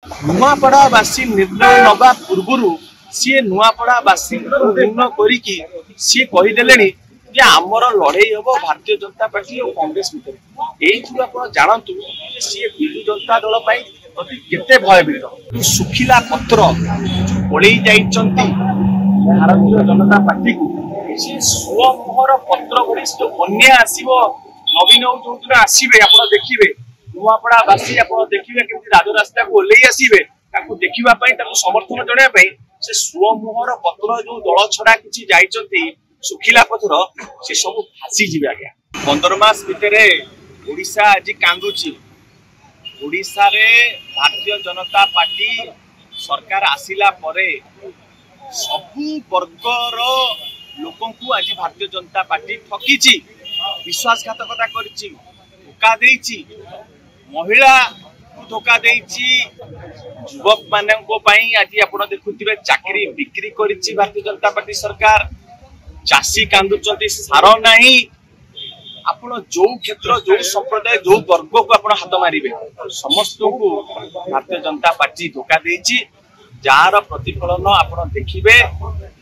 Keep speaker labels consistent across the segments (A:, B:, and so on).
A: नुआपड़ावासी निर्णय नवा पूर्व सी नुआपड़ावासी निर्णय करिकी सी कहीदेले जे आमर लड़ाई हम भारतीय जनता पार्टी और कांग्रेस भितर यही आप जानतु सी विजु जनता दल केते भयभीत सुखिला पत्र पड़े भारतीय जनता पार्टी को सी स्वमुहर पत्र भरी जो बन्या आसव नवीन जो दिन आसवे आप देखिए नुआपड़ावासी आप देखिए केमती राजरास्ता को ओल्लै आसवे देखा समर्थन जनापी से स्वमुहर पत्र जो दल छड़ा किसी जाइछंती सुखिला पत्र से सब फासी जीवे आज्ञा 15 मास भितर ओडिशा आज कांदुची ओडिशा रे भारतीय जनता पार्टी सरकार आसिला परे सबु वर्गर लोकों को आज भारतीय जनता पार्टी ठकीची विश्वासघातकता करिची धोखा देइची महिला धोखा देइची युवक मानक आज आप देखुथिबे चाकरी बिक्री करिची भारतीय जनता पार्टी सरकार चाषी कांदुचंती सार नाही आपण जो क्षेत्र जो संप्रदाय जो वर्ग को आपण हाथ मारिबे समस्त को भारतीय जनता पार्टी धोखा देइची जार प्रतिफलन आपण देखिबे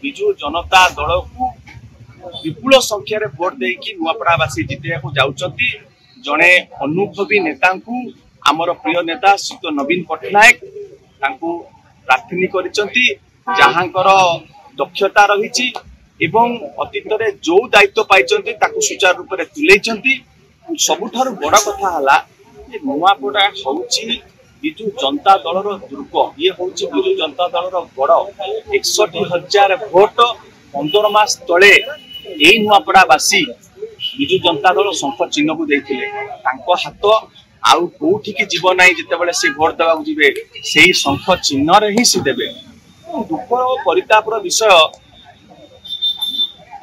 A: बिजु जनता दल को विपुल संख्या रे वोट देकी नुआपड़ावासी जितेया को जाउचंती जणे अनुभवी नेता को आमर प्रिय नेता श्री नवीन पट्टनायक तांको प्रार्थनी करिसंती जहांकर दक्षता रहिछि एवं अतीत रे जो दायित्व पाइचंती ताकू सुचारू रूप से तुलेइचंती सबुठारु बड़ कथा हला जे नुआपड़ा होउची बिजु जनता दलर दुर्ग ये होउची बिजु जनता दलर गड़ 61,000 भोट 15 मास तले एई नुआपड़ावासी बिजु जनता दल शंख चिन्ह को देइथिले तांको हाथ आउ कोठी के जीव नाही जेतेबेले से भोट देबा जिवे सेही शंख चिन्ह रे ही से देबे दुख परितापर विषय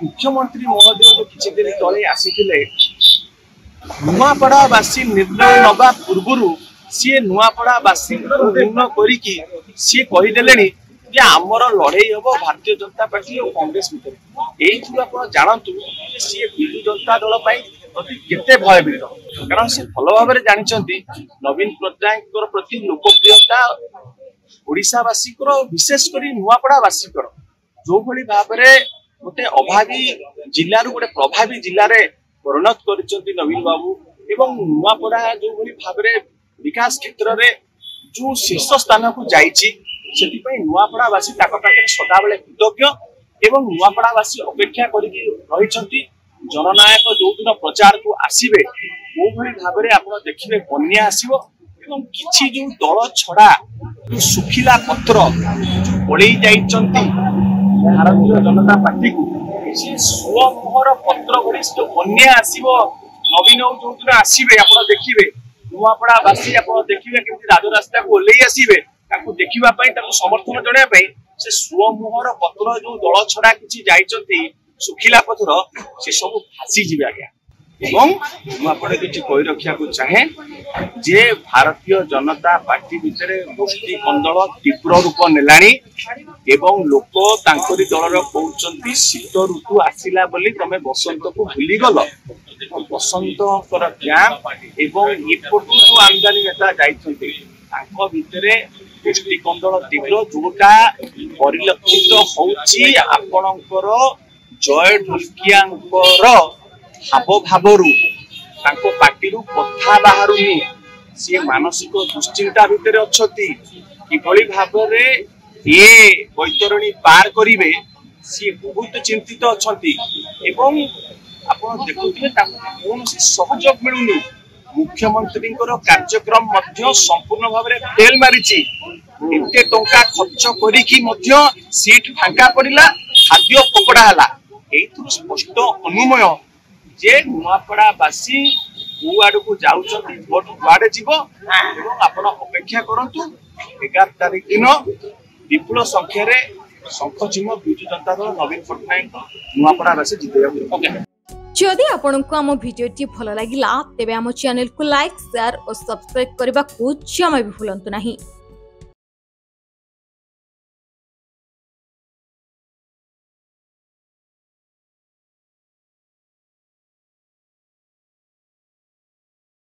A: मुख्यमंत्री महोदय जो किसी दिन तले आसीथिले नुआपड़ावासी निर्णय नवा पूर्व सी नुआपड़ावासी निर्णय करिकी सी कहीदेले जे आमर लड़ाई हम भारतीय जनता पार्टी और कांग्रेस भितर यही आप जानतु सी विजु जनता दल केते भयभीत कारण से भल भाव जानते नवीन पट्टनायक प्रति लोकप्रियता ओडिशावासी विशेषकर नुआपड़ावासी जो भली भाव गोटे अभावी जिल्लारू गोटे प्रभावी जिले में परिणत करिसंती नवीन बाबू एवं नुआपड़ा जो भली भाव विकास क्षेत्र में जो शीर्ष स्थान को जाइछि सेतिपई नुआपड़ावासी ताक पाखे सदाबेले कृतज्ञ एवं नुआपड़ावासी अपेक्षा करिकि रहिसंती जननायक जो दिन प्रचार को आसीबे वो भली भाव आप देखिए बन्या आसीबो एवं किछि जो दल छड़ा जो सुखिला पत्र पड़े जाइछंती भारतीय जनता पार्टी को स्वमुहर पत्र भरी जो बन्या आसव नवीन जो दिन आसवे आप देखिए नुआपड़ावासी आप देखिए केमती राजरास्ता को ओल्लै आसवे देखा समर्थन जनापी से स्वमुहर पत्र जो दल छड़ा किसी जाइछंती सुखिला पत्र से सब फासी जीवे आज्ञा मुझे किसी कही रखा चाहे जे भारतीय जनता पार्टी भितर गोष्ठी कंदल तीव्र रूप नेलानी एवं लोक तांकरी दलर कहउचंती शीत ऋतु आसिला बोली तमे बसंत को भूली गल बसंत कैंप एवं एपटू जो आमदानी नेता जाइछंती तांको भितरे गोष्ठी कंदल तीव्र जोटा परिलक्षित होउची आपणकर जय ढोलकियांकर हाव भावरू तांको पार्टीरू कथा बाहरुनी सी मानसिक दुश्चिंता भितर अछती किभली भाबरे ये बैतरणी पार करिवे सी बहुत चिंतित अछती एवं आपण देखुथिबे तांको कोनोसी सहयोग मिलुनी मुख्यमंत्री कार्यक्रम मध्य संपूर्ण भाबरे फेल मारिची एते टंका खर्च करिकी मध्य सीट फांका पड़िला खाद्य पकड़ा हला एथु स्पष्ट अनुमय जे नुआपड़ावासी कुआड़ को जाउछंती भोट कुआड़े जीवो एवं आपण अपेक्षा करंतु 11 तारिख दिन विपुल संख्या रे शंख चिन्ह बिजु जनता दल नवीन पट्टनायक नुआपड़ावासी जितेया ओके
B: जदि आपनको हम वीडियोटी भल लागिला तेबे हम चैनल को लाइक शेयर और सब्सक्राइब करबा को जमा भी भूलंतु नहीं।